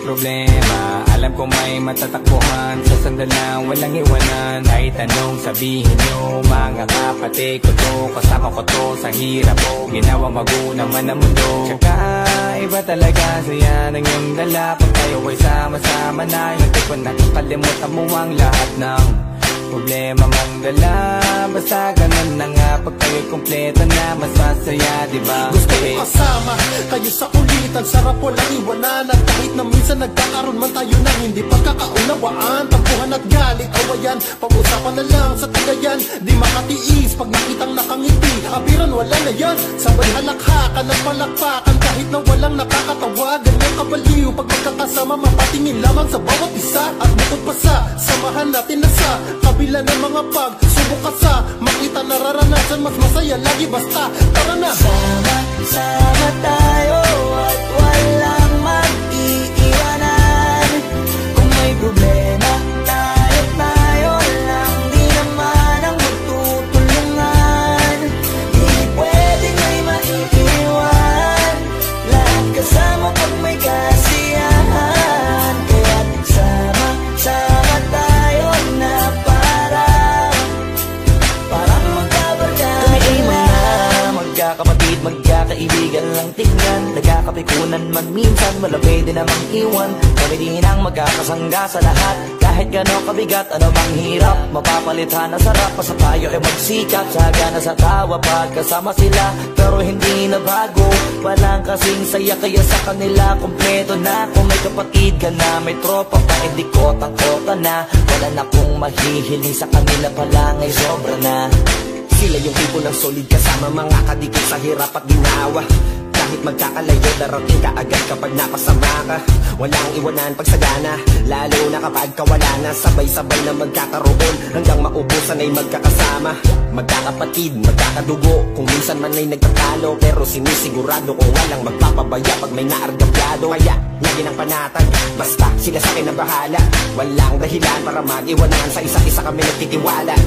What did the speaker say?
problema, alam ko may matatakbuhan. Sa sandalang walang iwanan, kahit anong sabihin nyo. Mga kapatid ko to, kasama ko to sa hirap ko, ginawa magunang man ang mundo. Tsaka iba talaga saya ng iyong dala. Pag tayo ay sama-sama na, yung tipo nakakalimutan mo ang lahat ng problema mang dala. Basta ganun na nga, pag kayo'y kompleto na, mas masaya, diba? Gusto ko kasama kayo sa kulitan, sarap walang iwanan. At kahit na minsan nagkakaroon man tayo ng hindi pagkakaunawaan, tampuhan at galit, awayan, pag-usapan na lang sa tagayan. Di makatiis pag nakitang nakangiti, abiran wala na yan. Sabay halakhakan at palakpakan, kahit na walang nakakatawa. Ganyan kabaliw pag magkakasama, mapatingin lamang sa bawat isa. At bukod pa sa samahan natin na sa kabila ng mga pagsubok ka sa makita nararanasan, mas masaya lagi basta tara na. Sama tayo at walang mag-iiwanan. Kung may problema, tayo lang, di naman ang magtutulungan. Di pwedeng may maiiwan, lahat kasama pag may kasiyahan. Kaya't sama tayo na parang magkabarkada. Kami ay mga magkakapatid, magkakaibigan lang tingnan. Nagkakapikunan man minsan, wala pwede namang iwan. Kami din ang magkakasangga sa lahat. Kahit gano'ng kabigat, ano bang hirap, mapapalitan na sarap. Pa sa tayo ay magsikap, sagana sa tawa pagkasama sila. Pero hindi na bago, walang kasing saya. Kaya sa kanila kompleto na. Kung may kapatid ka na, may tropa pa, hindi kotang-kota na. Wala na kong mahihiling sa kanila pa lang ay sobra na. Sila yung tipo ng solid kasama, mga kadikit sa hirap at ginawa. Kahit magkakalayo, darating ka agad kapag napasama ka. Walang iwanan pag sagana, lalo na kapag kawala na. Sabay-sabay na magkakaroon, hanggang maubusan ay magkakasama. Magkakapatid, magkakadugo, kung minsan man ay nagtatalo. Pero sinisigurado kung walang magpapabaya pag may naargabyado. Kaya, lagi ng panatag, basta sila sa akin ang bahala. Walang dahilan para mag-iwanan, sa isa't isa kami nagtitiwala.